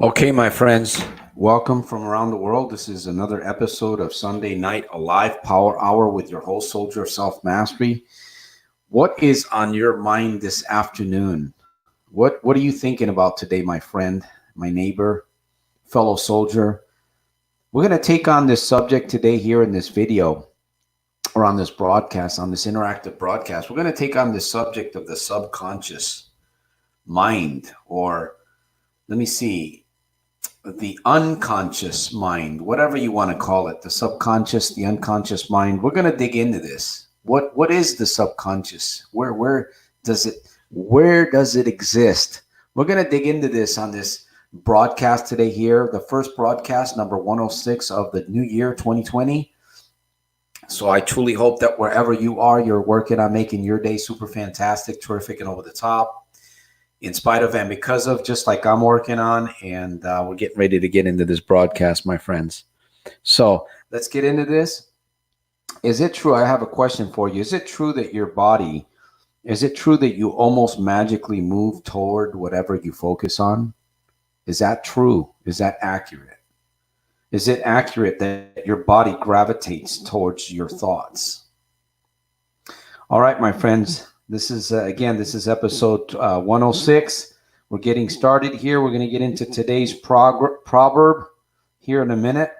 Okay, my friends, welcome from around the world. This is another episode of Sunday Night Alive Power Hour with your host, Soldier of Self-Mastery. What is on your mind this afternoon? What are you thinking about today, my friend, my neighbor, fellow soldier? We're going to take on this subject today here in this video, or on this broadcast, on this interactive broadcast. We're going to take on the subject of the subconscious mind, or let me see, the unconscious mind, whatever you want to call it, the subconscious, the unconscious mind. We're going to dig into this. What is the subconscious? Where does it exist? We're going to dig into this on this broadcast today here, the first broadcast, number 106 of the new year 2020. So I truly hope that wherever you are, you're working on making your day super fantastic, terrific, and over the top, in spite of and because of, just like I'm working on. And we're getting ready to get into this broadcast, my friends. So let's get into this. Is it true? I have a question for you. Is it true that your body, is it true that you almost magically move toward whatever you focus on? Is that true? Is that accurate? Is it accurate that your body gravitates towards your thoughts? All right, my friends. This is, this is episode 106. We're getting started here. We're going to get into today's proverb here in a minute.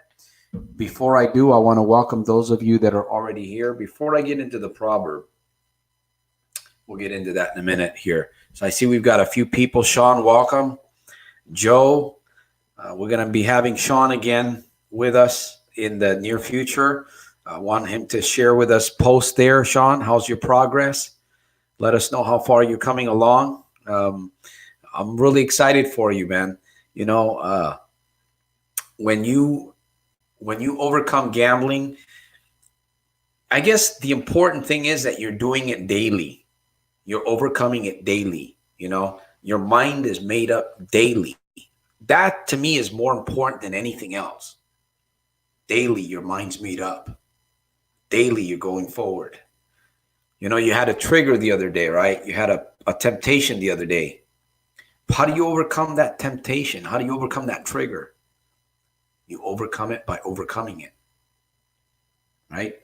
Before I do, I want to welcome those of you that are already here. Before I get into the proverb, we'll get into that in a minute here. So I see we've got a few people. Sean, welcome. Joe, we're going to be having Sean again with us in the near future. I want him to share with us post there. Sean, how's your progress? Let us know how far you're coming along. I'm really excited for you, man. You know, when you overcome gambling, I guess the important thing is that you're doing it daily. You're overcoming it daily. You know, your mind is made up daily. That to me is more important than anything else. Daily, your mind's made up. Daily, you're going forward. You know, you had a trigger the other day, right? You had a temptation the other day. How do you overcome that temptation? How do you overcome that trigger? You overcome it by overcoming it, right?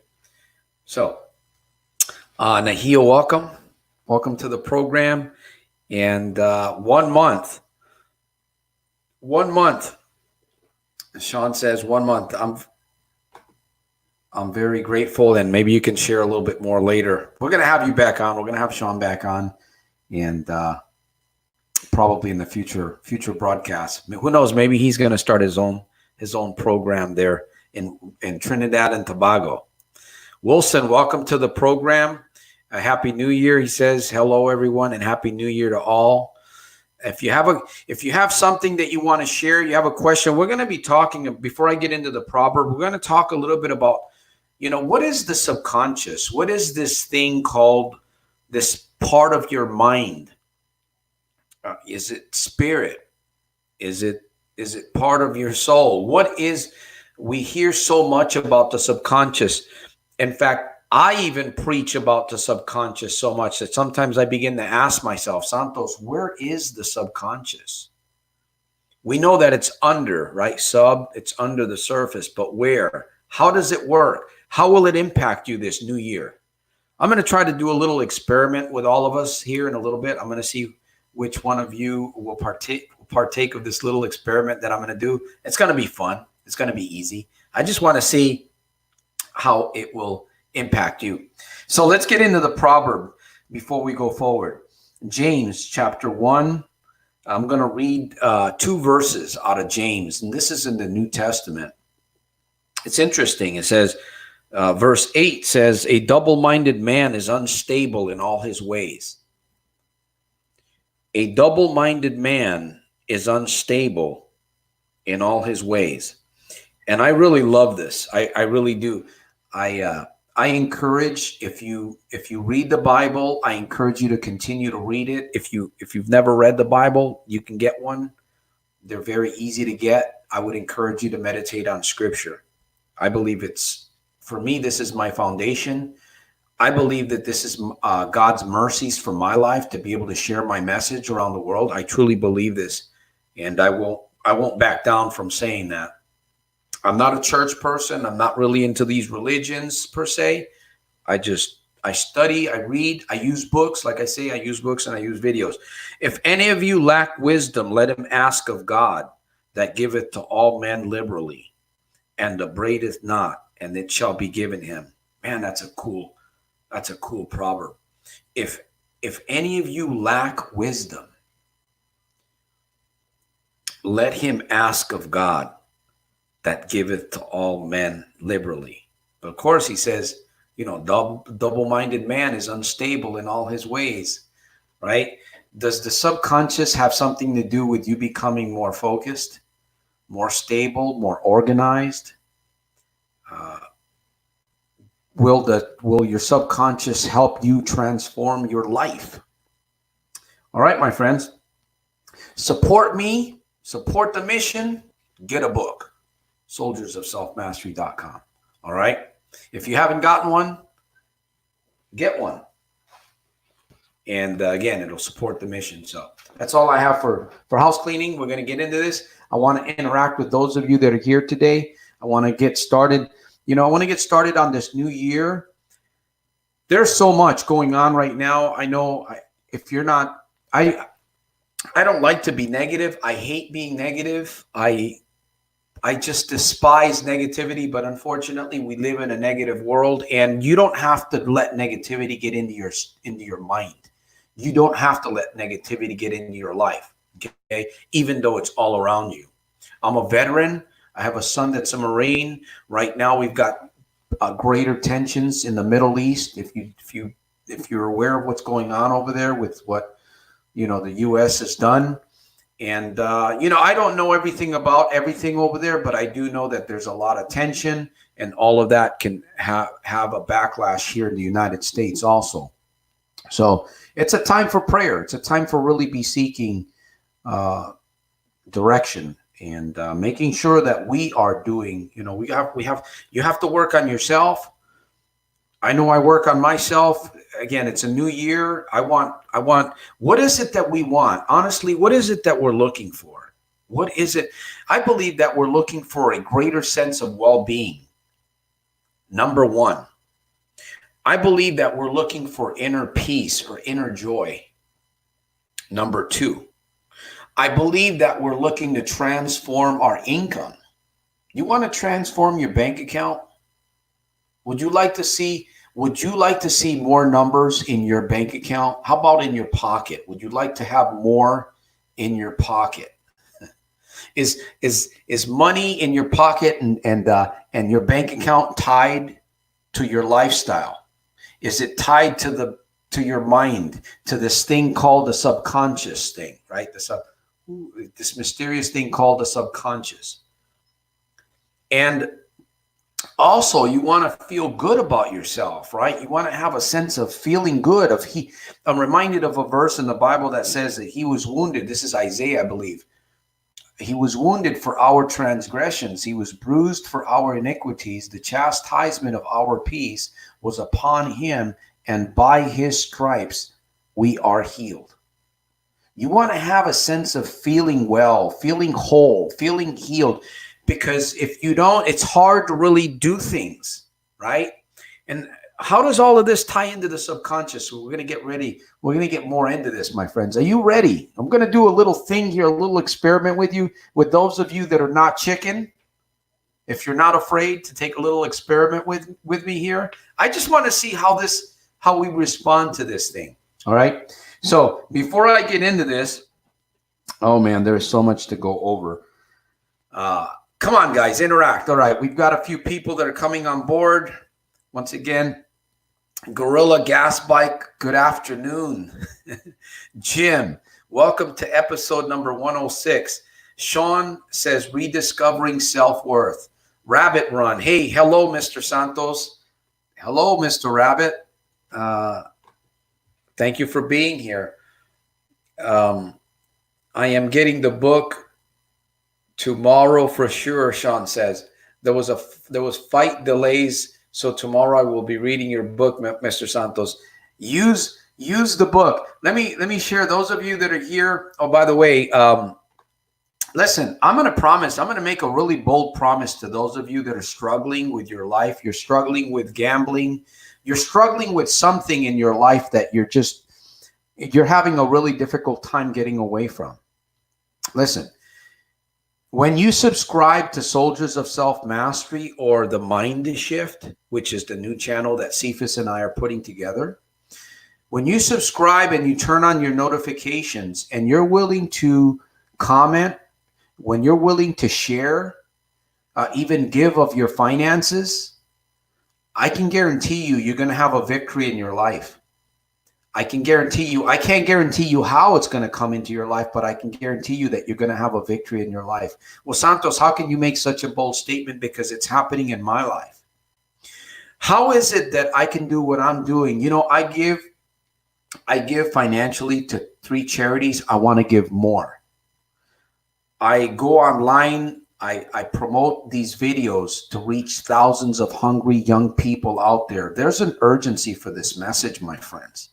So, Nahia, welcome. Welcome to the program. And 1 month. 1 month. Sean says 1 month. I'm very grateful, and maybe you can share a little bit more later. We're going to have you back on. We're going to have Sean back on, and probably in the future broadcasts. I mean, who knows? Maybe he's going to start his own program there in Trinidad and Tobago. Wilson, welcome to the program. A happy New Year. He says hello, everyone, and happy New Year to all. If you have something that you want to share, you have a question, we're going to be talking, before I get into the proverb, we're going to talk a little bit about, you know, what is the subconscious? What is this thing called, this part of your mind? Is it spirit? Is it part of your soul? We hear so much about the subconscious. In fact, I even preach about the subconscious so much that sometimes I begin to ask myself, Santos, where is the subconscious? We know that it's under, right? It's under the surface, but where? How does it work? How will it impact you this new year? I'm going to try to do a little experiment with all of us here in a little bit. I'm going to see which one of you will partake of this little experiment that I'm going to do. It's going to be fun. It's going to be easy. I just want to see how it will impact you. So let's get into the proverb before we go forward. James chapter 1. I'm going to read 2 verses out of James, and this is in the New Testament. It's interesting. It says, verse 8 says, a double-minded man is unstable in all his ways. A double-minded man is unstable in all his ways. And I really love this. I really do. I encourage, if you read the Bible, I encourage you to continue to read it. If you've never read the Bible, you can get one. They're very easy to get. I would encourage you to meditate on Scripture. I believe for me, this is my foundation. I believe that this is God's mercies for my life to be able to share my message around the world. I truly believe this, and I won't back down from saying that. I'm not a church person. I'm not really into these religions per se. I study, I read, I use books. Like I say, I use books and I use videos. If any of you lack wisdom, let him ask of God, that giveth to all men liberally, and upbraideth not, and it shall be given him. Man, that's a cool proverb. If any of you lack wisdom, let him ask of God, that giveth to all men liberally. But of course, he says, double-minded man is unstable in all his ways, right? Does the subconscious have something to do with you becoming more focused, more stable, more organized? Will your subconscious help you transform your life? All right, my friends, support me, support the mission, get a book. soldiersofselfmastery.com. All right. If you haven't gotten one, get one. And again, it'll support the mission. So that's all I have for house cleaning. We're going to get into this. I want to interact with those of you that are here today. I want to get started. I want to get started on this new year. There's so much going on right now. I know if you're not, I don't like to be negative. I hate being negative. I just despise negativity, but unfortunately we live in a negative world, and you don't have to let negativity get into your mind. You don't have to let negativity get into your life, okay? Even though it's all around you. I'm a veteran. I have a son that's a Marine. Right now we've got greater tensions in the Middle East. If you're aware of what's going on over there with what the U.S. has done. And, I don't know everything about everything over there, but I do know that there's a lot of tension, and all of that can have a backlash here in the United States also. So it's a time for prayer. It's a time for really be seeking direction and making sure that we are doing, you have to work on yourself. I know I work on myself. Again, it's a new year. I want, what is it that we want? Honestly, what is it that we're looking for? What is it? I believe that we're looking for a greater sense of well-being. Number one, I believe that we're looking for inner peace or inner joy. Number two, I believe that we're looking to transform our income. You want to transform your bank account? Would you like to see more numbers in your bank account? How about in your pocket? Would you like to have more in your pocket? Is money in your pocket and your bank account tied to your lifestyle? Is it tied to your mind, to this thing called the subconscious thing, right? This mysterious thing called the subconscious. And also, you want to feel good about yourself, right? You want to have a sense of feeling good. I'm reminded of a verse in the Bible that says that he was wounded. This is Isaiah, I believe. He was wounded for our transgressions. He was bruised for our iniquities. The chastisement of our peace was upon him, and by his stripes we are healed. You want to have a sense of feeling well, feeling whole, feeling healed. Because if you don't, it's hard to really do things, right? And how does all of this tie into the subconscious? So we're going to get ready. We're going to get more into this, my friends. Are you ready? I'm going to do a little thing here, a little experiment with you. With those of you that are not chicken, if you're not afraid to take a little experiment with me here, I just want to see how we respond to this thing. All right. So before I get into this, oh man, there's so much to go over. Come on, guys, interact. All right, we've got a few people that are coming on board. Once again, Gorilla Gas Bike, good afternoon. Jim, welcome to episode number 106. Sean says, rediscovering self-worth. Rabbit Run. Hey, hello, Mr. Santos. Hello, Mr. Rabbit. Thank you for being here. I am getting the book tomorrow for sure, Sean says. There was fight delays, so tomorrow I will be reading your book, Mr. Santos. Use the book. Let me share. Those of you that are here. Oh, by the way, listen, I'm going to make a really bold promise to those of you that are struggling with your life. You're struggling with gambling. You're struggling with something in your life that you're having a really difficult time getting away from. Listen, when you subscribe to Soldiers of Self-Mastery or the Mind Shift, which is the new channel that Cephas and I are putting together, when you subscribe and you turn on your notifications and you're willing to comment, when you're willing to share, even give of your finances, I can guarantee you're going to have a victory in your life. I can't guarantee you how it's going to come into your life, but I can guarantee you that you're going to have a victory in your life. Well, Santos, how can you make such a bold statement? Because it's happening in my life. How is it that I can do what I'm doing? You know, I give financially to 3 charities. I want to give more. I go online. I promote these videos to reach thousands of hungry young people out there. There's an urgency for this message, my friends.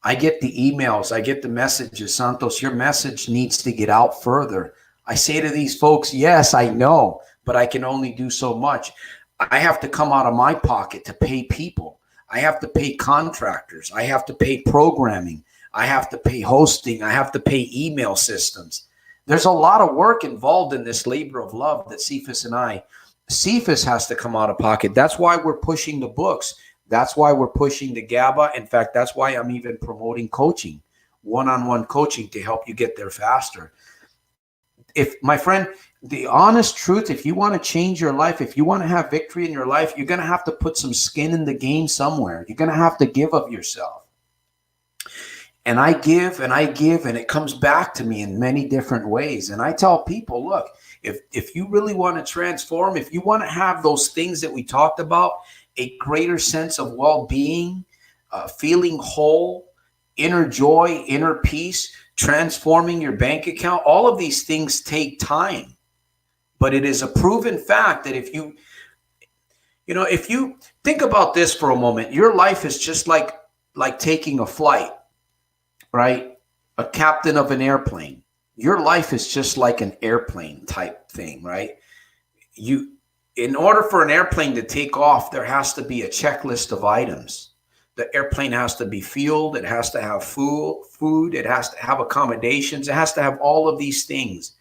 I get the emails. I get the messages. Santos, your message needs to get out further. I say to these folks, yes, I know, but I can only do so much. I have to come out of my pocket to pay people. I have to pay contractors. I have to pay programming. I have to pay hosting. I have to pay email systems. There's a lot of work involved in this labor of love that Cephas has to come out of pocket. That's why we're pushing the books. That's why we're pushing the GABA. In fact, that's why I'm even promoting coaching, one-on-one coaching to help you get there faster. If, my friend, the honest truth, if you want to change your life, if you want to have victory in your life, you're going to have to put some skin in the game somewhere. You're going to have to give of yourself. And I give, and it comes back to me in many different ways. And I tell people, look, if you really want to transform, if you want to have those things that we talked about, a greater sense of well-being, feeling whole, inner joy, inner peace, transforming your bank account, all of these things take time. But it is a proven fact that if you think about this for a moment, your life is just like taking a flight, right? A captain of an airplane. Your life is just like an airplane type thing, right? In order for an airplane to take off, there has to be a checklist of items. The airplane has to be fueled. It has to have food. It has to have accommodations. It has to have all of these things.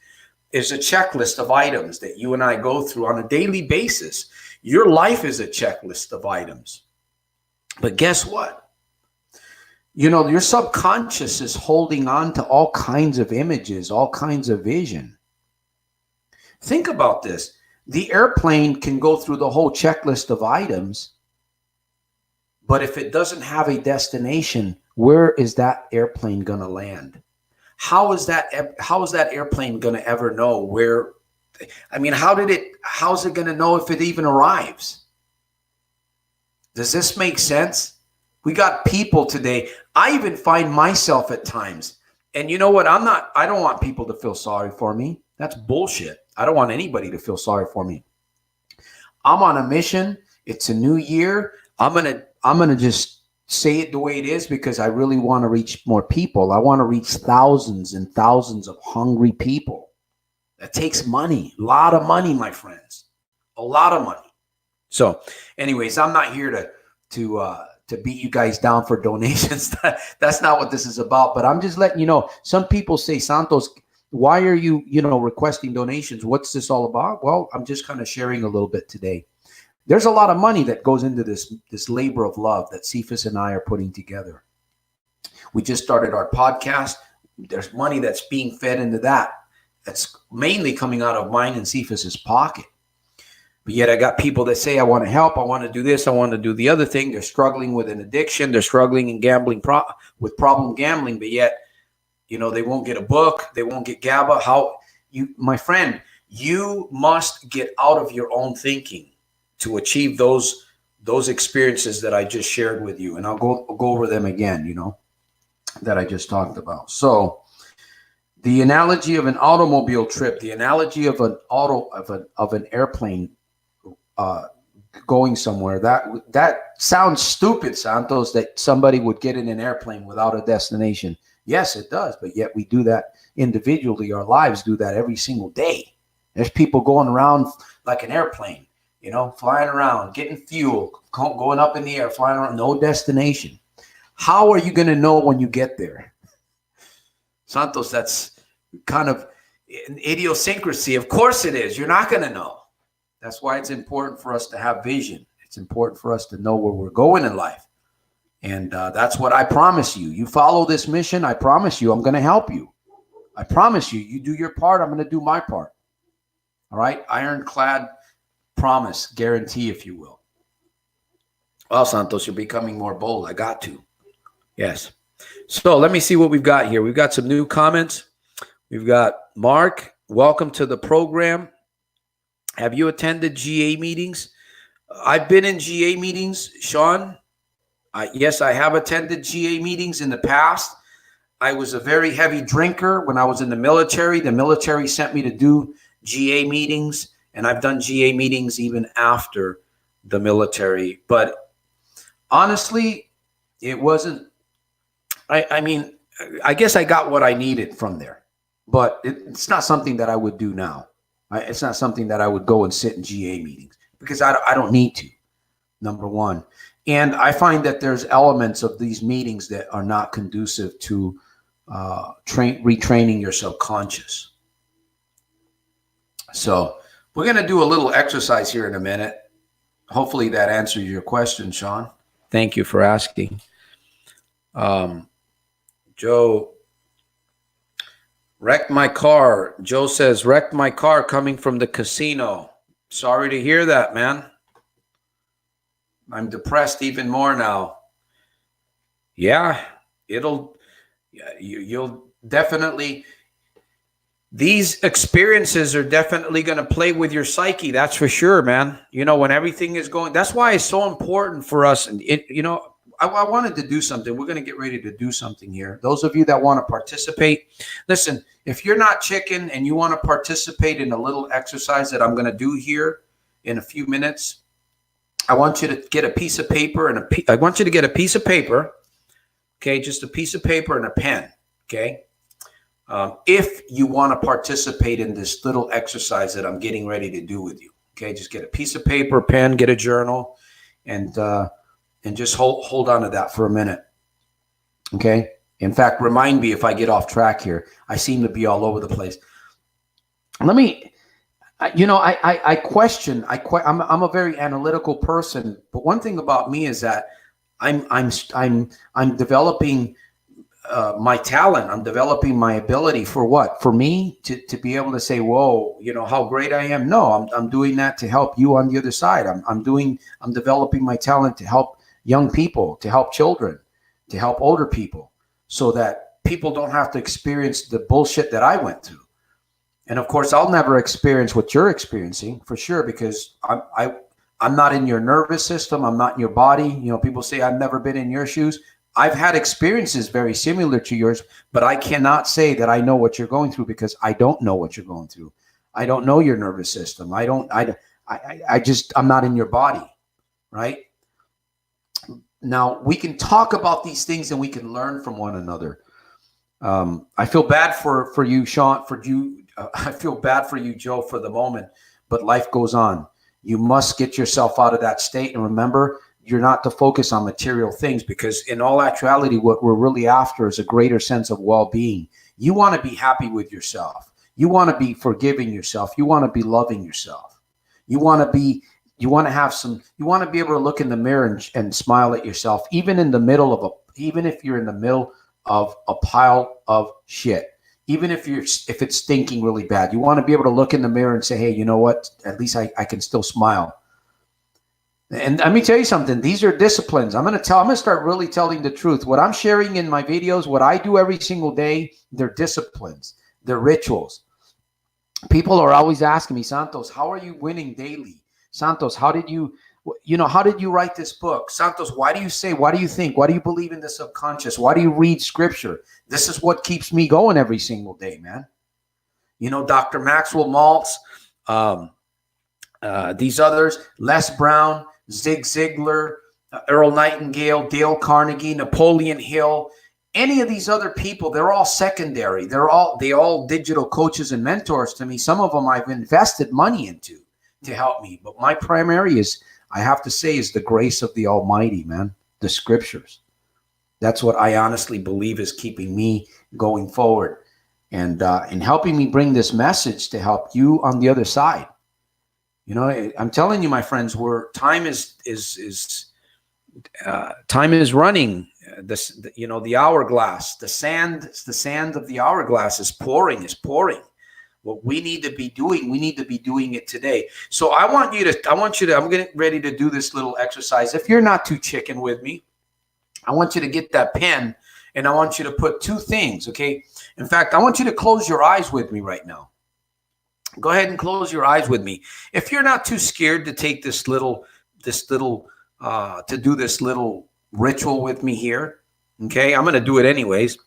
There's a checklist of items that you and I go through on a daily basis. Your life is a checklist of items. But guess what? You know, your subconscious is holding on to all kinds of images, all kinds of vision. Think about this. The airplane can go through the whole checklist of items, but if it doesn't have a destination, where is that airplane going to land? How is that airplane going to ever know where? I mean, how's it going to know if it even arrives? Does this make sense? We got people today. I even find myself at times, and you know what? I don't want people to feel sorry for me. That's bullshit. I don't want anybody to feel sorry for me. I'm on a mission. It's a new year. I'm gonna just say it the way it is because I really want to reach more people. I want to reach thousands and thousands of hungry people. That takes money, a lot of money, my friends, a lot of money. So, anyways, I'm not here to beat you guys down for donations. That's not what this is about. But I'm just letting you know. Some people say, Santos, why are you, requesting donations? What's this all about? Well, I'm just kind of sharing a little bit today. There's a lot of money that goes into this labor of love that Cephas and I are putting together. We just started our podcast. There's money that's being fed into that. That's mainly coming out of mine and Cephas's pocket. But yet I got people that say, I want to help. I want to do this. I want to do the other thing. They're struggling with an addiction. They're struggling in gambling with problem gambling. But yet, they won't get a book. They won't get GABA. my friend, you must get out of your own thinking to achieve those experiences that I just shared with you. And I'll go over them again, that I just talked about. So the analogy of an automobile trip, the analogy of an airplane going somewhere, that sounds stupid, Santos, that somebody would get in an airplane without a destination. Yes, it does, but yet we do that individually. Our lives do that every single day. There's people going around like an airplane, flying around, getting fuel, going up in the air, flying around, no destination. How are you going to know when you get there? Santos, that's kind of an idiosyncrasy. Of course it is. You're not going to know. That's why it's important for us to have vision. It's important for us to know where we're going in life. And that's what I promise you. You follow this mission, I promise you I'm going to help you. I promise you, you do your part, I'm going to do my part. All right? Ironclad promise, guarantee, if you will. Well, Santos, you're becoming more bold. I got to. Yes. So let me see what we've got here. We've got some new comments. We've got Mark. Welcome to the program. Have you attended GA meetings? I've been in GA meetings, Sean. Yes, I have attended GA meetings in the past. I was a very heavy drinker when I was in the military. The military sent me to do GA meetings, and I've done GA meetings even after the military. But honestly, it wasn't, I mean, I guess I got what I needed from there, but it's not something that I would do now. It's not something that I would go and sit in GA meetings because I don't need to, number one. And I find that there's elements of these meetings that are not conducive to retraining your subconscious. So we're going to do a little exercise here in a minute. Hopefully that answers your question, Sean. Thank you for asking. Joe, wrecked my car. Joe says, wrecked my car coming from the casino. Sorry to hear that, man. I'm depressed even more now. Yeah, you'll definitely, these experiences are definitely going to play with your psyche. That's for sure, man. When everything is going, that's why it's so important for us. And I wanted to do something. We're going to get ready to do something here. Those of you that want to participate, listen, if you're not chicken and you want to participate in a little exercise that I'm going to do here in a few minutes, I want you to get a piece of paper and I want you to get a piece of paper, okay, just a piece of paper and a pen, okay? If you want to participate in this little exercise that I'm getting ready to do with you, okay, just get a piece of paper, pen, get a journal, and just hold on to that for a minute, okay? In fact, remind me if I get off track here. I seem to be all over the place. I'm a very analytical person, but one thing about me is that I'm developing my talent. I'm developing my ability for what? For me to be able to say, whoa, how great I am. No, I'm doing that to help you on the other side. I'm developing my talent to help young people, to help children, to help older people, so that people don't have to experience the bullshit that I went through. And of course, I'll never experience what you're experiencing for sure, because I'm not in your nervous system. I'm not in your body. People say I've never been in your shoes. I've had experiences very similar to yours, but I cannot say that I know what you're going through because I don't know what you're going through. I don't know your nervous system. I'm not in your body, right? Now we can talk about these things and we can learn from one another. I feel bad for you, Sean, I feel bad for you, Joe, for the moment, but life goes on. You must get yourself out of that state. And remember, you're not to focus on material things, because in all actuality, what we're really after is a greater sense of well-being. You want to be happy with yourself. You want to be forgiving yourself. You want to be loving yourself. You want to be able to look in the mirror and smile at yourself, even if you're in the middle of a pile of shit. Even if it's stinking really bad, you want to be able to look in the mirror and say, hey, you know what? At least I can still smile. And let me tell you something. These are disciplines. I'm going to start really telling the truth. What I'm sharing in my videos, what I do every single day, they're disciplines. They're rituals. People are always asking me, Santos, how are you winning daily? Santos, how did you write this book? Santos, why do you say, why do you think, why do you believe in the subconscious? Why do you read scripture? This is what keeps me going every single day, man. Dr. Maxwell Maltz, these others, Les Brown, Zig Ziglar, Earl Nightingale, Dale Carnegie, Napoleon Hill, any of these other people, they're all secondary. They're all digital coaches and mentors to me. Some of them I've invested money into to help me. But my primary I have to say, is the grace of the Almighty, man, the scriptures. That's what I honestly believe is keeping me going forward and helping me bring this message to help you on the other side. I'm telling you, my friends, where time is running. The hourglass, the sand of the hourglass is pouring. What we need to be doing it today. So I'm getting ready to do this little exercise. If you're not too chicken with me, I want you to get that pen and I want you to put two things, okay? In fact, I want you to close your eyes with me right now. Go ahead and close your eyes with me. If you're not too scared to take to do this little ritual with me here, okay? I'm going to do it anyways.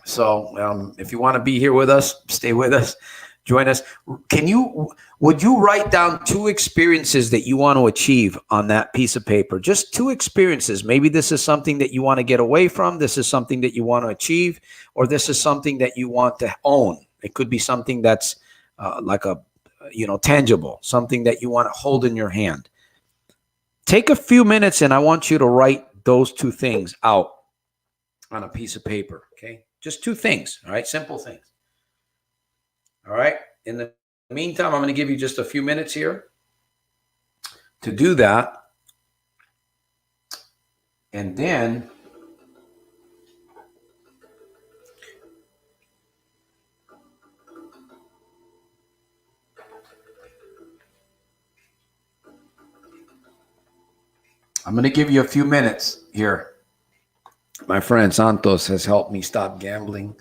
So if you want to be here with us, stay with us, join us. Would you write down two experiences that you want to achieve on that piece of paper? Just two experiences. Maybe this is something that you want to get away from. This is something that you want to achieve, or this is something that you want to own. It could be something that's tangible, something that you want to hold in your hand. Take a few minutes and I want you to write those two things out on a piece of paper, okay? Just two things, all right? Simple things. All right? In the meantime, I'm going to give you just a few minutes here to do that. And then I'm going to give you a few minutes here. My friend Santos has helped me stop gambling.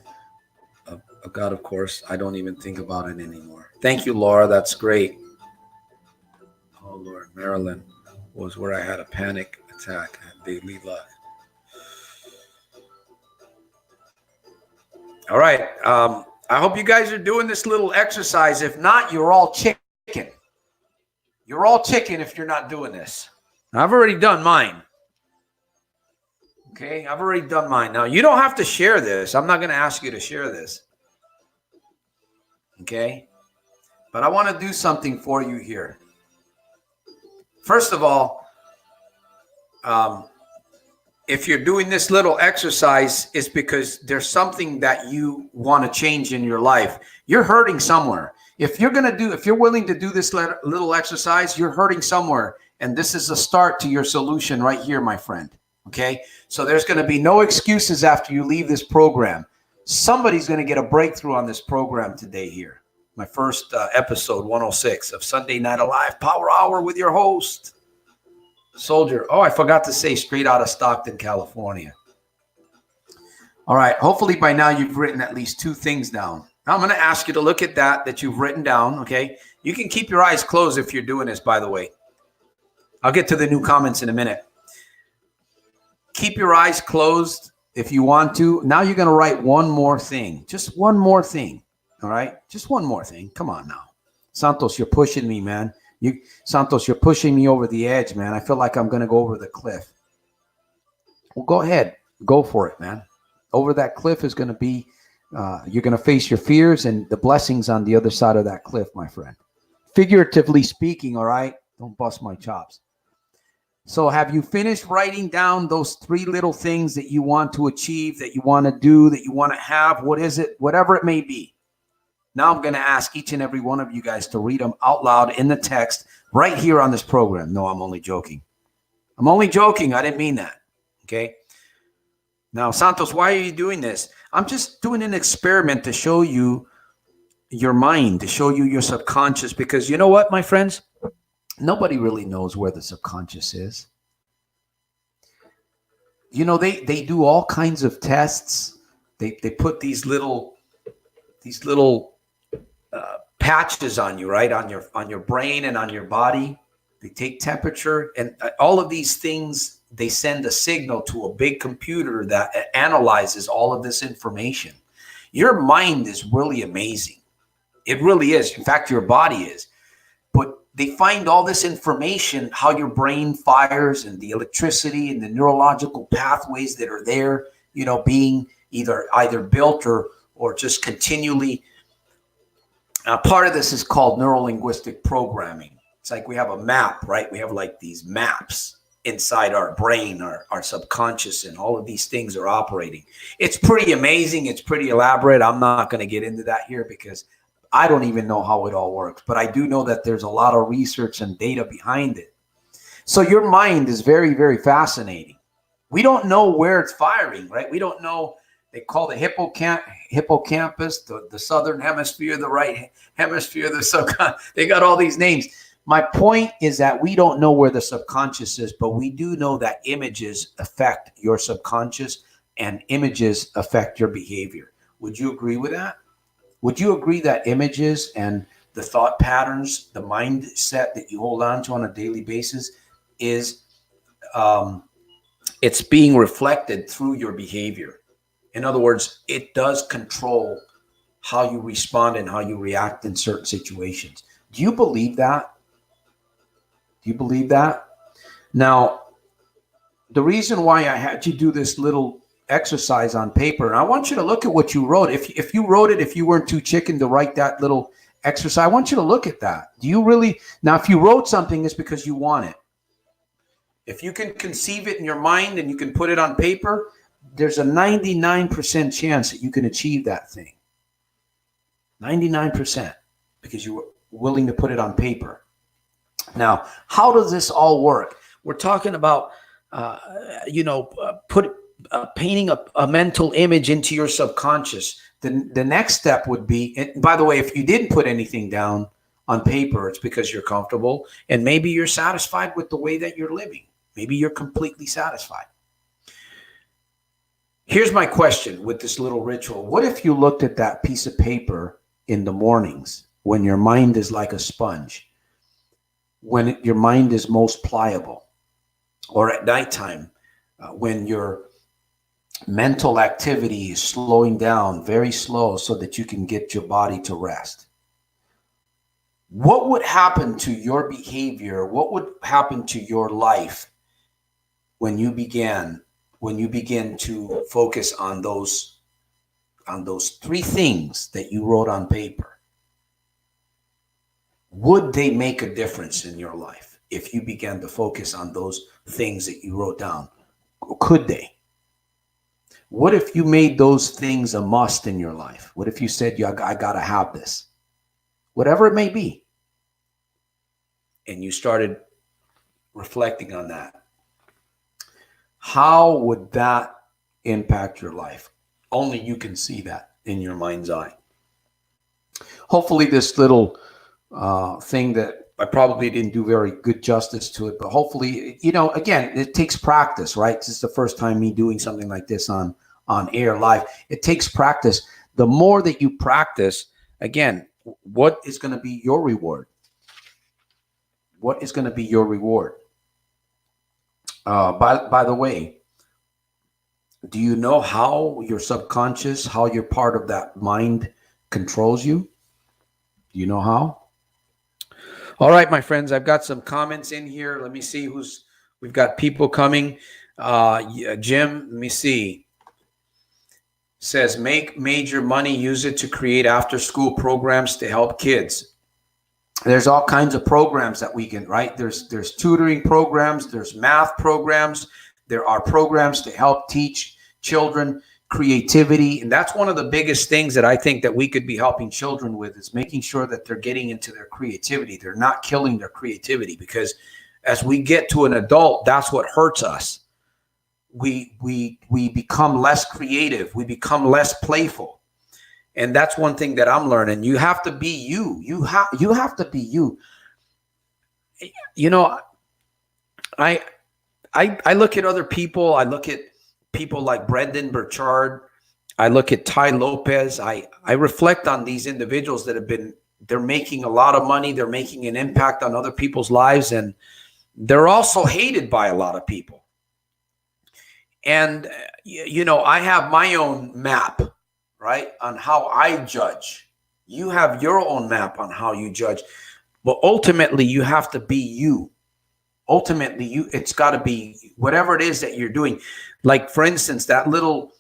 God, of course, I don't even think about it anymore. Thank you, Laura. That's great. Oh, Lord. Maryland was where I had a panic attack at daily life. All right. I hope you guys are doing this little exercise. If not, you're all chicken. You're all chicken if you're not doing this. I've already done mine. Okay, I've already done mine. Now, you don't have to share this. I'm not going to ask you to share this. Okay? But I want to do something for you here. First of all, if you're doing this little exercise, it's because there's something that you want to change in your life. You're hurting somewhere. If you're willing to do this little exercise, you're hurting somewhere. And this is a start to your solution right here, my friend. Okay? So there's going to be no excuses after you leave this program. Somebody's going to get a breakthrough on this program today here. My first episode, 106 of Sunday Night Alive Power Hour with your host, Soldier. Oh, I forgot to say, straight out of Stockton, California. All right. Hopefully by now you've written at least two things down. Now I'm going to ask you to look at that you've written down, okay? You can keep your eyes closed if you're doing this, by the way. I'll get to the new comments in a minute. Keep your eyes closed if you want to. Now you're going to write one more thing. Just one more thing. All right? Just one more thing. Come on now. Santos, you're pushing me, man. Santos, you're pushing me over the edge, man. I feel like I'm going to go over the cliff. Well, go ahead. Go for it, man. Over that cliff is going to be, you're going to face your fears and the blessings on the other side of that cliff, my friend. Figuratively speaking, all right? Don't bust my chops. So have you finished writing down those three little things that you want to achieve, that you want to do, that you want to have? What is it? Whatever it may be. Now I'm going to ask each and every one of you guys to read them out loud in the text right here on this program. No, I'm only joking. I'm only joking. I didn't mean that. Okay. Now, Santos, why are you doing this? I'm just doing an experiment to show you your mind, to show you your subconscious, because you know what, my friends? Nobody really knows where the subconscious is. You know, they do all kinds of tests. They put these little patches on you, right? On your brain and on your body. They take temperature, and all of these things, they send a signal to a big computer that analyzes all of this information. Your mind is really amazing. It really is. In fact, your body is. But they find all this information, how your brain fires and the electricity and the neurological pathways that are there, being either built or just continually. Part of this is called neuro-linguistic programming. It's like we have a map, right? We have like these maps inside our brain, our subconscious, and all of these things are operating. It's pretty amazing. It's pretty elaborate. I'm not going to get into that here because I don't even know how it all works, but I do know that there's a lot of research and data behind it. So your mind is very, very fascinating. We don't know where it's firing, right? We don't know. They call the hippocampus, the southern hemisphere, the right hemisphere, the subconscious. They got all these names. My point is that we don't know where the subconscious is, but we do know that images affect your subconscious and images affect your behavior. Would you agree with that? Would you agree that images and the thought patterns, the mindset that you hold on to on a daily basis is it's being reflected through your behavior? In other words, it does control how you respond and how you react in certain situations. Do you believe that? Do you believe that? Now, the reason why I had you do this little exercise on paper, and I want you to look at what you wrote. If you wrote it, if you weren't too chicken to write that little exercise, I want you to look at that. Do you really? Now, if you wrote something, it's because you want it. If you can conceive it in your mind and you can put it on paper, there's a 99% chance that you can achieve that thing. 99%, because you were willing to put it on paper. Now, how does this all work? We're talking about, painting a mental image into your subconscious. The next step would be, and by the way, if you didn't put anything down on paper, it's because you're comfortable and maybe you're satisfied with the way that you're living. Maybe you're completely satisfied. Here's my question with this little ritual. What if you looked at that piece of paper in the mornings when your mind is like a sponge, when your mind is most pliable, or at nighttime when your mental activity is slowing down very slow so that you can get your body to rest? What would happen to your behavior? What would happen to your life when you begin to focus on those three things that you wrote on paper? Would they make a difference in your life if you began to focus on those things that you wrote down? Could they? What if you made those things a must in your life? What if you said, I got to have this? Whatever it may be. And you started reflecting on that. How would that impact your life? Only you can see that in your mind's eye. Hopefully this little thing that I probably didn't do very good justice to it, but hopefully, again, it takes practice, right? This is the first time me doing something like this on air live. It takes practice. The more that you practice, again, what is going to be your reward? What is going to be your reward? By the way, do you know how your subconscious, how your part of that mind controls you? Do you know how? All right, my friends, I've got some comments in here. Let me see we've got people coming. Jim, let me see. Says, make major money, use it to create after-school programs to help kids. There's all kinds of programs that we can, right? There's tutoring programs, there's math programs, there are programs to help teach children creativity. And that's one of the biggest things that I think that we could be helping children with, is making sure that they're getting into their creativity. They're not killing their creativity, because as we get to an adult, that's what hurts us. We become less creative. We become less playful. And that's one thing that I'm learning. You have to be you. You have to be you. I look at other people. I look at people like Brendan Burchard. I look at Ty Lopez. I reflect on these individuals that have been They're making a lot of money. They're making an impact on other people's lives. And they're also hated by a lot of people. And, I have my own map, right, on how I judge. You have your own map on how you judge. But ultimately, you have to be you. Ultimately, it's got to be whatever it is that you're doing. Like, for instance, that little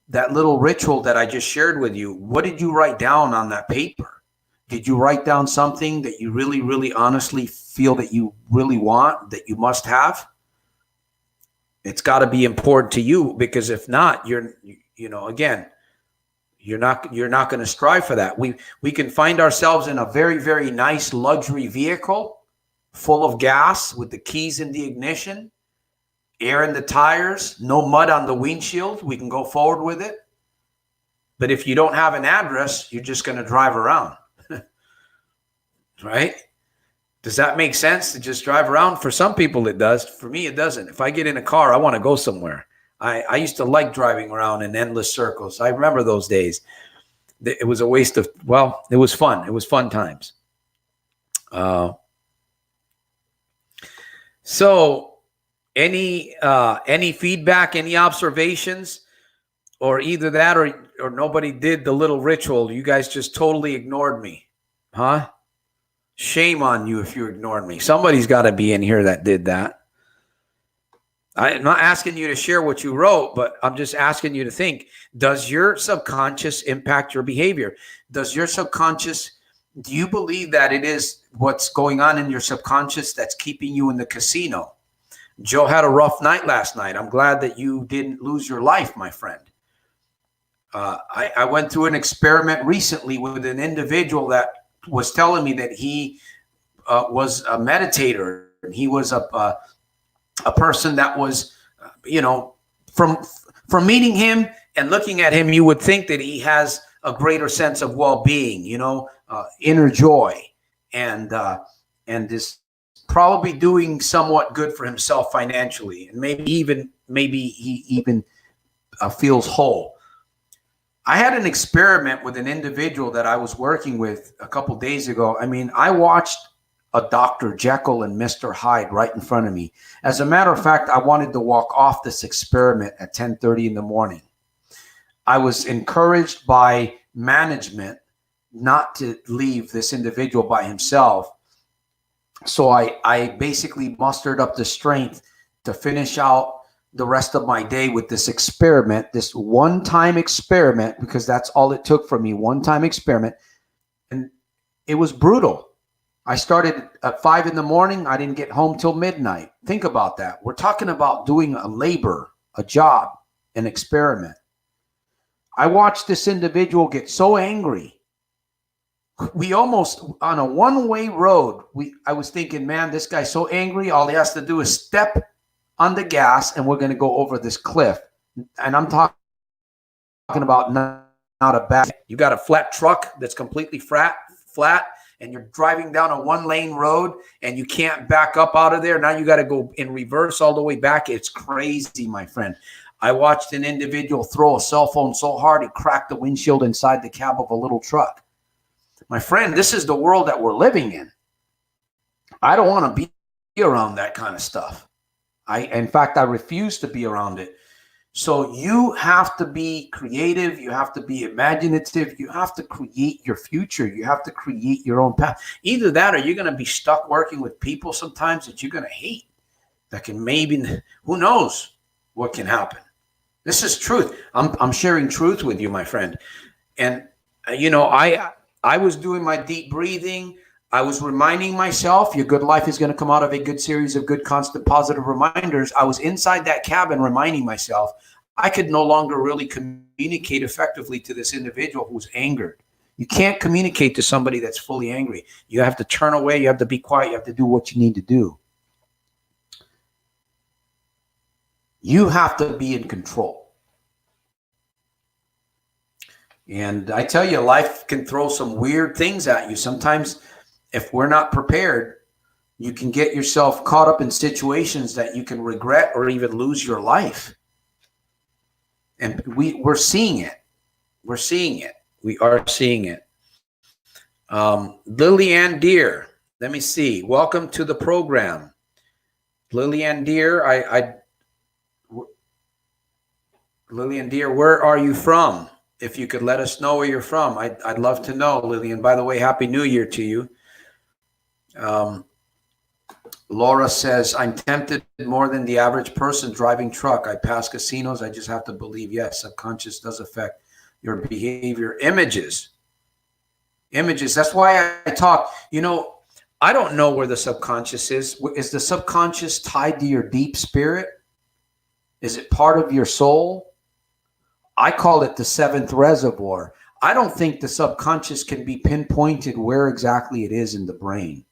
ritual that I just shared with you. What did you write down on that paper? Did you write down something that you really, really honestly feel that you really want, that you must have? It's got to be important to you, because if not, you're not going to strive for that. We can find ourselves in a very, very nice luxury vehicle full of gas with the keys in the ignition, air in the tires, no mud on the windshield. We can go forward with it. But if you don't have an address, you're just going to drive around. Right? Does that make sense to just drive around? For some people, it does. For me, it doesn't. If I get in a car, I want to go somewhere. I used to like driving around in endless circles. I remember those days. It was a waste of, it was fun. It was fun times. So any feedback, any observations, or either that or nobody did the little ritual? You guys just totally ignored me, huh? Shame on you if you ignored me. Somebody's got to be in here that did that. I'm not asking you to share what you wrote, but I'm just asking you to think, does your subconscious impact your behavior? Do you believe that it is what's going on in your subconscious that's keeping you in the casino? Joe had a rough night last night. I'm glad that you didn't lose your life, my friend. I went through an experiment recently with an individual that was telling me that he was a meditator. He was a person that was, from meeting him and looking at him, you would think that he has a greater sense of well-being, inner joy, and is probably doing somewhat good for himself financially, and maybe he even feels whole. I had an experiment with an individual that I was working with a couple days ago. I mean, I watched a Dr. Jekyll and Mr. Hyde right in front of me. As a matter of fact, I wanted to walk off this experiment at 10:30 in the morning. I was encouraged by management not to leave this individual by himself. So I basically mustered up the strength to finish out the rest of my day with this experiment, this one-time experiment, because that's all it took for me, one-time experiment. And it was brutal. I started at 5 in the morning. I didn't get home till midnight. Think about that. We're talking about doing a labor, a job, an experiment. I watched this individual get so angry. We almost, on a one-way road, I was thinking, man, this guy's so angry. All he has to do is step on the gas and we're going to go over this cliff. And I'm talking about not a bad. You got a flat truck that's completely flat, and you're driving down a one-lane road and you can't back up out of there. Now you got to go in reverse all the way back. It's crazy, my friend. I watched an individual throw a cell phone so hard it cracked the windshield inside the cab of a little truck. My friend, this is the world that we're living in. I don't want to be around that kind of stuff. In fact, I refuse to be around it. So you have to be creative. You have to be imaginative. You have to create your future. You have to create your own path. Either that or you're going to be stuck working with people sometimes that you're going to hate. That can maybe, who knows what can happen. This is truth. I'm sharing truth with you, my friend. And, I was doing my deep breathing. I was reminding myself your good life is going to come out of a good series of good, constant, positive reminders. I was inside that cabin reminding myself I could no longer really communicate effectively to this individual who's angered. You can't communicate to somebody that's fully angry. You have to turn away. You have to be quiet. You have to do what you need to do. You have to be in control. And I tell you, life can throw some weird things at you. Sometimes, if we're not prepared, you can get yourself caught up in situations that you can regret or even lose your life. And we're seeing it. We're seeing it. We are seeing it. Lillian Deer, let me see. Welcome to the program. Lillian Deer, Lillian Deer, where are you from? If you could let us know where you're from, I'd love to know, Lillian. By the way, Happy New Year to you. Laura says, I'm tempted more than the average person driving truck. I pass casinos. I just have to believe, yes, subconscious does affect your behavior. Images. That's why I talk. I don't know where the subconscious is. Is the subconscious tied to your deep spirit? Is it part of your soul? I call it the seventh reservoir. I don't think the subconscious can be pinpointed where exactly it is in the brain.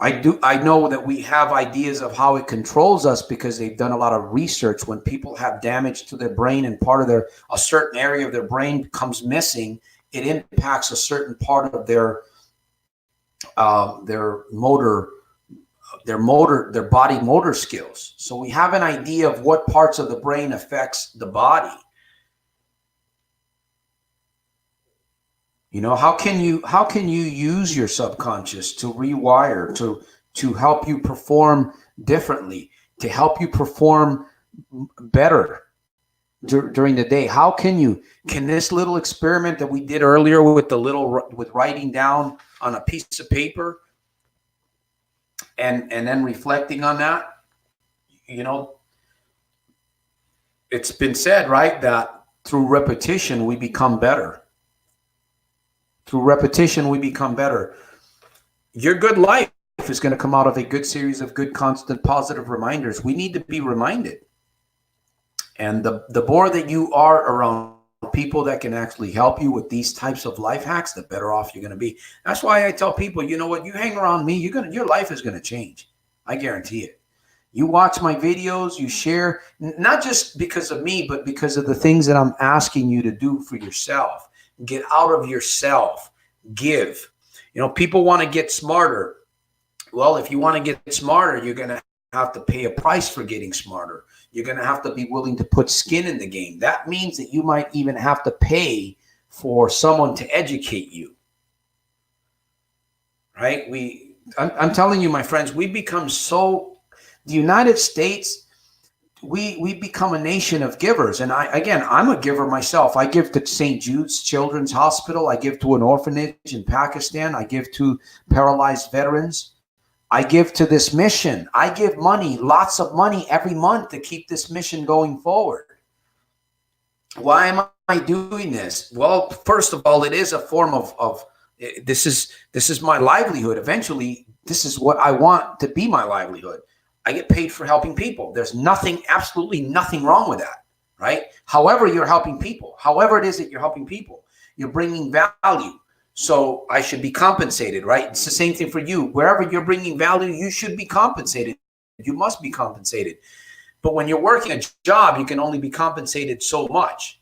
I know that we have ideas of how it controls us because they've done a lot of research. When people have damage to their brain and a certain area of their brain becomes missing, it impacts a certain part of their body motor skills. So we have an idea of what parts of the brain affects the body. How can you use your subconscious to rewire, to help you perform differently, to help you perform better during the day? How can this little experiment that we did earlier with writing down on a piece of paper and then reflecting on that, it's been said, right, that through repetition we become better. Through repetition, we become better. Your good life is going to come out of a good series of good, constant, positive reminders. We need to be reminded. And the more that you are around people that can actually help you with these types of life hacks, the better off you're going to be. That's why I tell people, you know what, you hang around me, your life is going to change. I guarantee it. You watch my videos, you share, not just because of me, but because of the things that I'm asking you to do for yourself. Get out of yourself. Give. People want to get smarter. Well, if you want to get smarter, you're going to have to pay a price for getting smarter. You're going to have to be willing to put skin in the game. That means that you might even have to pay for someone to educate you. Right? I'm telling you, my friends, we become the United States, we become a nation of givers. And I'm a giver myself. I give to St. Jude's Children's Hospital. I give to an orphanage in Pakistan. I give to paralyzed veterans. I give to this mission. I give money, lots of money every month to keep this mission going forward. Why am I doing this? Well, first of all, it is a form of this is my livelihood. Eventually, this is what I want to be my livelihood. I get paid for helping people. There's absolutely nothing wrong with that, right? However, you're helping people. However it is that you're helping people, you're bringing value. So I should be compensated, right? It's the same thing for you. Wherever you're bringing value, you should be compensated. You must be compensated. But when you're working a job, you can only be compensated so much.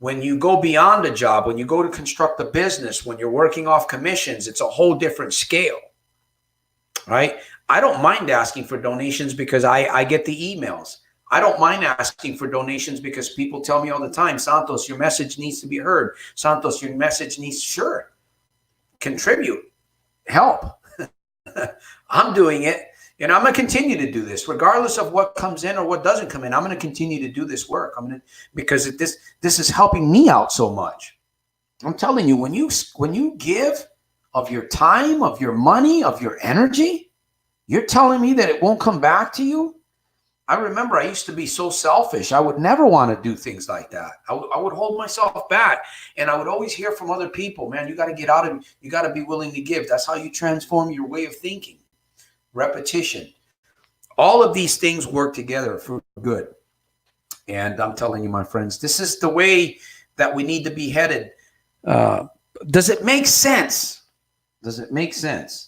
When you go beyond a job, when you go to construct a business, when you're working off commissions, it's a whole different scale, right? I don't mind asking for donations because I get the emails. I don't mind asking for donations because people tell me all the time, Santos, your message needs to be heard. Santos, your message needs, sure, contribute, help. I'm doing it. And I'm going to continue to do this regardless of what comes in or what doesn't come in. I'm going to continue to do this work. Because this is helping me out so much. I'm telling you, when you give of your time, of your money, of your energy, you're telling me that it won't come back to you? I remember I used to be so selfish. I would never want to do things like that. I would hold myself back. And I would always hear from other people, man, you got to get out of, you got to be willing to give. That's how you transform your way of thinking. Repetition. All of these things work together for good. And I'm telling you, my friends, this is the way that we need to be headed. Does it make sense? Does it make sense?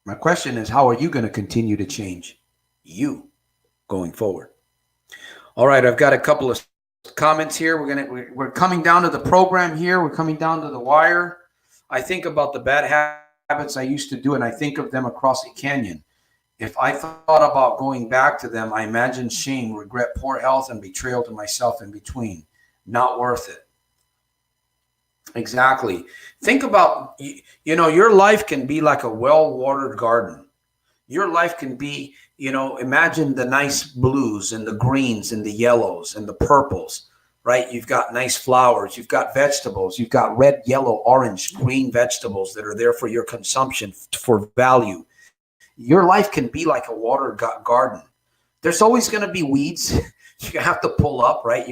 My question is, how are you going to continue to change you going forward? All right, I've got a couple of comments here. We're coming down to the program here. We're coming down to the wire. I think about the bad habits I used to do, and I think of them across a canyon. If I thought about going back to them, I imagine shame, regret, poor health, and betrayal to myself in between. Not worth it. Exactly. Think about, your life can be like a well-watered garden. Your life can be, imagine the nice blues and the greens and the yellows and the purples, right? You've got nice flowers, you've got vegetables, you've got red, yellow, orange, green vegetables that are there for your consumption, for value. Your life can be like a watered garden. There's always going to be weeds. You're going to have to pull up, right?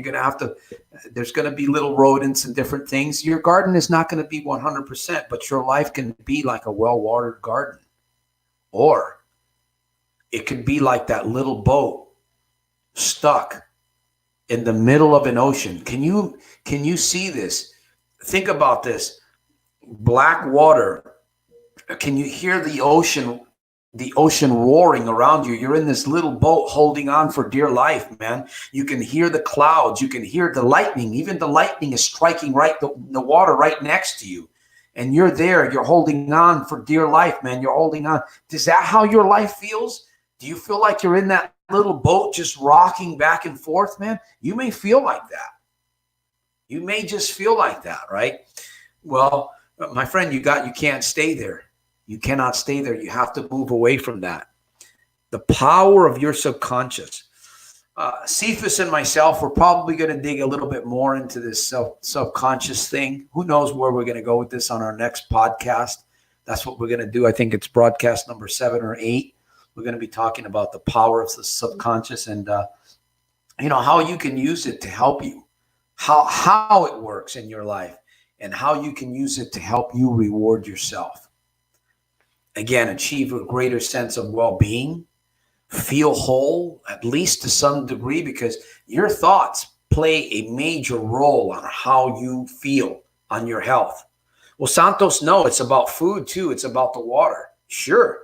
There's going to be little rodents and different things. Your garden is not going to be 100%, but your life can be like a well-watered garden. Or it could be like that little boat stuck in the middle of an ocean. Can you see this? Think about this. Black water. Can you hear the ocean roaring around you? You're in this little boat holding on for dear life, man. You can hear the clouds. You can hear the lightning. Even the lightning is striking the water right next to you. And you're there. You're holding on for dear life, man. You're holding on. Is that how your life feels? Do you feel like you're in that little boat just rocking back and forth, man? You may feel like that. You may just feel like that, right? Well, my friend, you can't stay there. You cannot stay there. You have to move away from that. The power of your subconscious. Cephas and myself, we're probably going to dig a little bit more into this subconscious thing. Who knows where we're going to go with this on our next podcast? That's what we're going to do. I think it's broadcast number 7 or 8. We're going to be talking about the power of the subconscious and, how you can use it to help you, how it works in your life, and how you can use it to help you reward yourself. Again, achieve a greater sense of well-being, feel whole, at least to some degree, because your thoughts play a major role on how you feel, on your health. Well, Santos, no, it's about food too. It's about the water. Sure.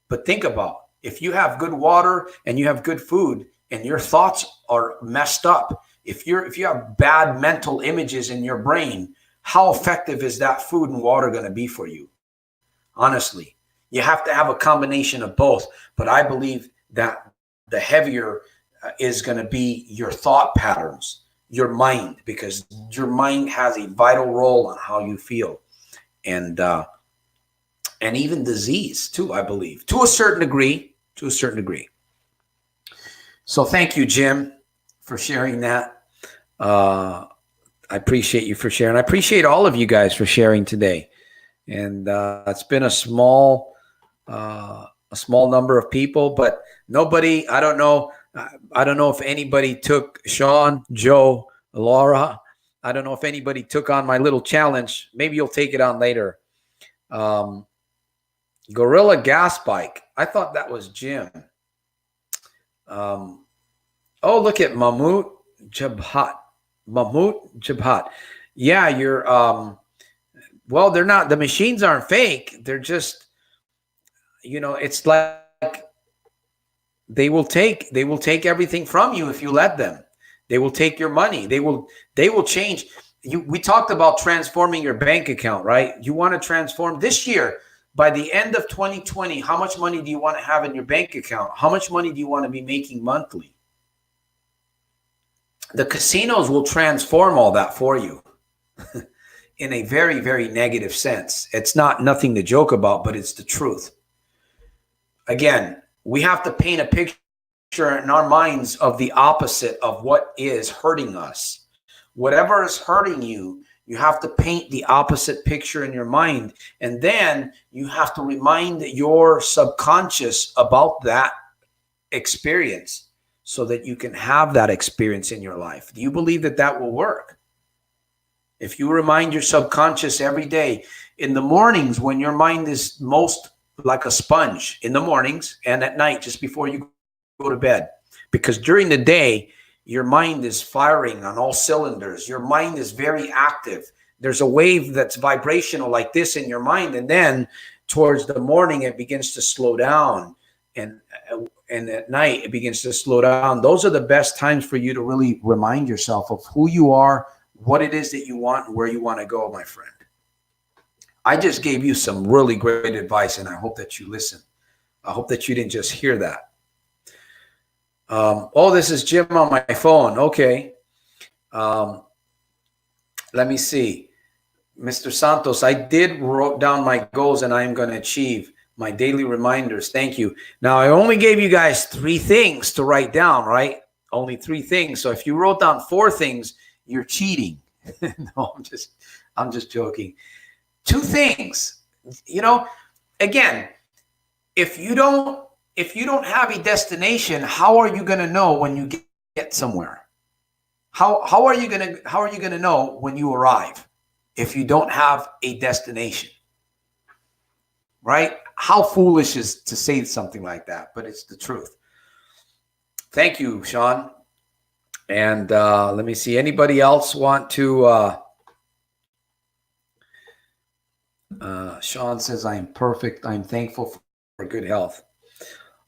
But think about, if you have good water and you have good food and your thoughts are messed up, if you have bad mental images in your brain, how effective is that food and water going to be for you? Honestly. You have to have a combination of both, but I believe that the heavier is going to be your thought patterns, your mind, because your mind has a vital role on how you feel, and even disease too, I believe, to a certain degree. So thank you, Jim, for sharing that. I appreciate you for sharing. I appreciate all of you guys for sharing today, and it's been a small number of people, but nobody, I don't know if anybody took Sean, Joe, Laura. I don't know if anybody took on my little challenge. Maybe you'll take it on later. Gorilla Gas Bike. I thought that was Jim. Oh, look at Mahmoud Jabhat. Yeah, you're, well, they're not, the machines aren't fake. They're just, it's like they will take everything from you if you let them. They will take your money. They will change you. We talked about transforming your bank account, right? You want to transform this year by the end of 2020. How much money do you want to have in your bank account? How much money do you want to be making monthly? The casinos will transform all that for you in a very, very negative sense. It's nothing to joke about, but it's the truth. Again, we have to paint a picture in our minds of the opposite of what is hurting us. Whatever is hurting you, you have to paint the opposite picture in your mind. And then you have to remind your subconscious about that experience so that you can have that experience in your life. Do you believe that will work? If you remind your subconscious every day, in the mornings when your mind is most like a sponge, in the mornings and at night just before you go to bed, because during the day your mind is firing on all cylinders. Your mind is very active. There's a wave that's vibrational like this in your mind, and then towards the morning it begins to slow down, and at night it begins to slow down. Those are the best times for you to really remind yourself of who you are, what it is that you want, and where you want to go, my friend. I just gave you some really great advice, and I hope that you listen. I hope that you didn't just hear that. Oh, this is Jim on my phone. Okay. Let me see. Mr. Santos, I did wrote down my goals and I am going to achieve my daily reminders. Thank you. Now, I only gave you guys 3 things to write down, right? Only 3 things. So if you wrote down 4 things, you're cheating. No, I'm just joking. 2 things. You know, again, if you don't have a destination, how are you going to know when you get somewhere? How are you going to know when you arrive if you don't have a destination? Right? How foolish is to say something like that, but it's the truth. Thank you, Sean. And let me see. Anybody else want to? Sean says, "I am perfect. I'm thankful for good health."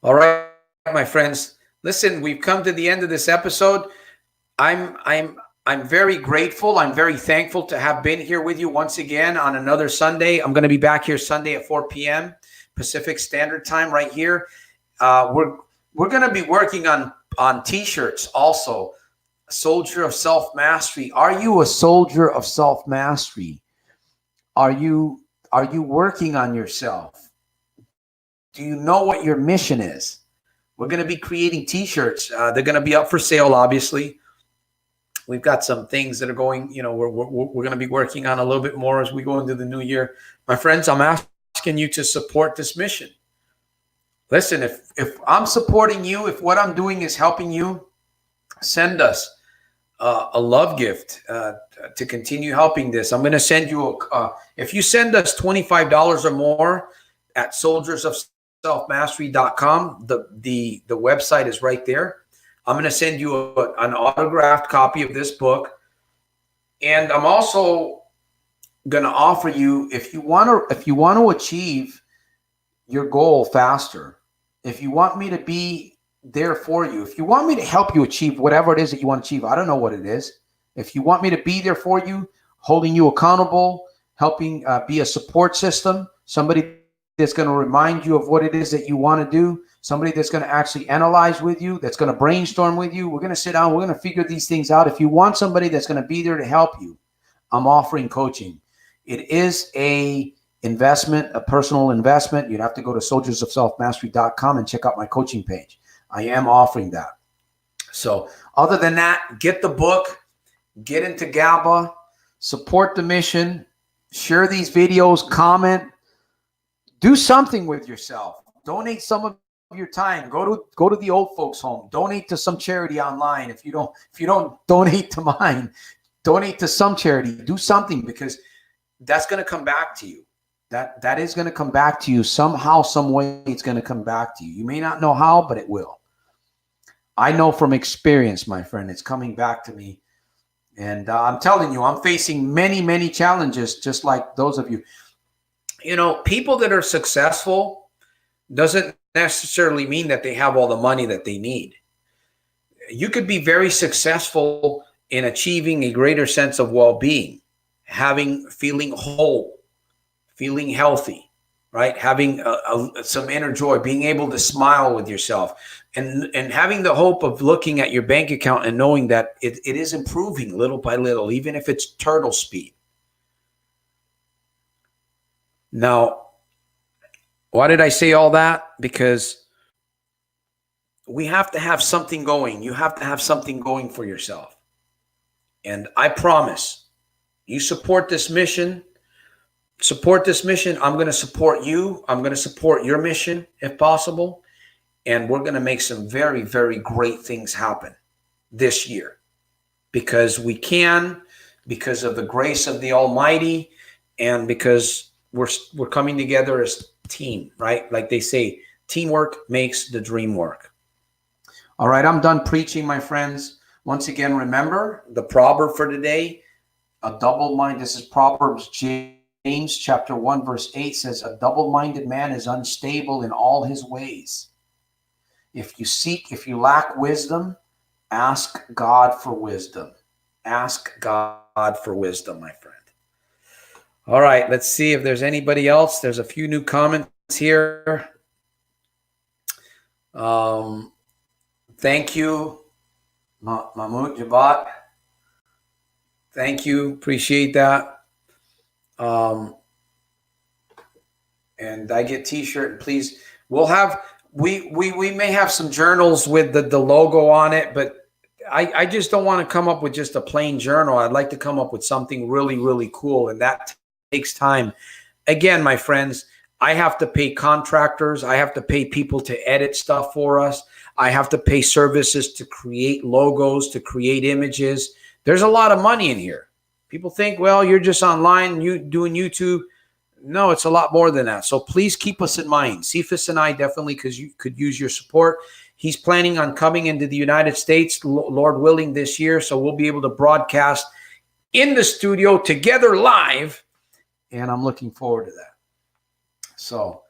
All right, my friends. Listen, we've come to the end of this episode. I'm very grateful. I'm very thankful to have been here with you once again on another Sunday. I'm going to be back here Sunday at 4 p.m. Pacific Standard Time right here. We're going to be working on T-shirts also. Soldier of Self-Mastery. Are you a soldier of self-mastery? Are you working on yourself? Do you know what your mission is? We're going to be creating T-shirts. They're going to be up for sale, obviously. We've got some things that are going, we're going to be working on a little bit more as we go into the new year. My friends, I'm asking you to support this mission. Listen, if I'm supporting you, if what I'm doing is helping you, send us a love gift to continue helping this. I'm going to send you if you send us $25 or more at soldiersofselfmastery.com, the website is right there. I'm going to send you an autographed copy of this book. And I'm also going to offer you, if you want to achieve your goal faster, if you want me to be there for you, if you want me to help you achieve whatever it is that you want to achieve, I don't know what it is. If you want me to be there for you, holding you accountable, helping be a support system, somebody that's going to remind you of what it is that you want to do, somebody that's going to actually analyze with you, that's going to brainstorm with you. We're going to sit down. We're going to figure these things out. If you want somebody that's going to be there to help you, I'm offering coaching. It is a investment, a personal investment. You'd have to go to soldiersofselfmastery.com and check out my coaching page. I am offering that. So other than that, get the book, get into GABA, support the mission, share these videos, comment, do something with yourself. Donate some of your time. Go to the old folks home. Donate to some charity online. If you don't donate to mine, donate to some charity. Do something, because that's going to come back to you. That is going to come back to you somehow, some way. It's going to come back to you. You may not know how, but it will. I know from experience, my friend, it's coming back to me. And I'm telling you, I'm facing many, many challenges, just like those of you. People that are successful doesn't necessarily mean that they have all the money that they need. You could be very successful in achieving a greater sense of well-being, feeling whole, feeling healthy, right? Having some inner joy, being able to smile with yourself, and having the hope of looking at your bank account and knowing that it is improving little by little, even if it's turtle speed. Now, why did I say all that? Because we have to have something going. You have to have something going for yourself. And I promise, you support this mission, I'm going to support you. I'm going to support your mission if possible. And we're going to make some very, very great things happen this year, because we can, because of the grace of the Almighty, and because we're coming together as a team, right? Like they say, teamwork makes the dream work. All right, I'm done preaching, my friends. Once again, remember the proverb for today, a double-minded, this is Proverbs, James chapter 1, verse 8 says, a double-minded man is unstable in all his ways. If you lack wisdom, ask God for wisdom. Ask God for wisdom, my friend. All right, let's see if there's anybody else. There's a few new comments here. Thank you, Mahmoud Jabat. Thank you. Appreciate that. And I get t-shirt. And please, we'll have we may have some journals with the logo on it, but I just don't want to come up with just a plain journal. I'd like to come up with something really, really cool, and that takes time. Again, my friends, I have to pay contractors. I have to pay people to edit stuff for us. I have to pay services to create logos, to create images. There's a lot of money in here. People think, well, you're just online, you doing YouTube. No, it's a lot more than that. So please keep us in mind. Cephas and I definitely could use your support. He's planning on coming into the United States, Lord willing, this year. So we'll be able to broadcast in the studio together live. And I'm looking forward to that. So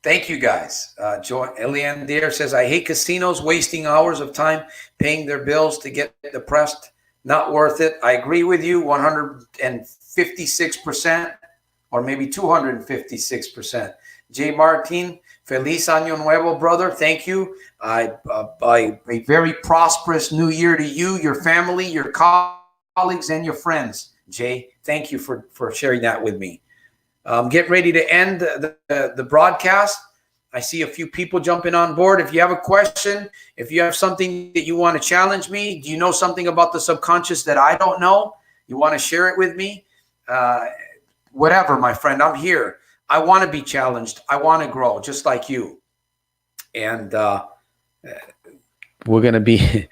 thank you, guys. Eliane Deere says, I hate casinos wasting hours of time paying their bills to get depressed. Not worth it. I agree with you 156% or maybe 256%. Jay Martin, Feliz Año Nuevo, brother. Thank you. A very prosperous new year to you, your family, your colleagues, and your friends. Jay, thank you for sharing that with me. Get ready to end the broadcast. I see a few people jumping on board. If you have a question, if you have something that you want to challenge me, do you know something about the subconscious that I don't know? You want to share it with me? Whatever, my friend, I'm here. I want to be challenged. I want to grow just like you. And we're going to be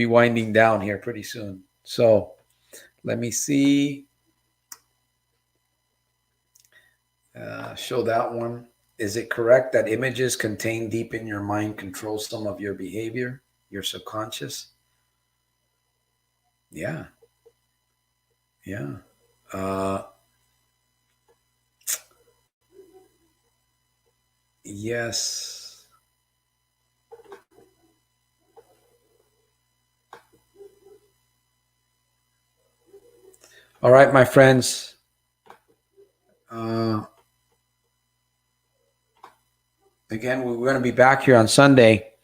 winding down here pretty soon. So let me see. Show that one. Is it correct that images contained deep in your mind control some of your behavior, your subconscious? Yeah. Yeah. Yes. All right, my friends. Again, we're going to be back here on Sunday.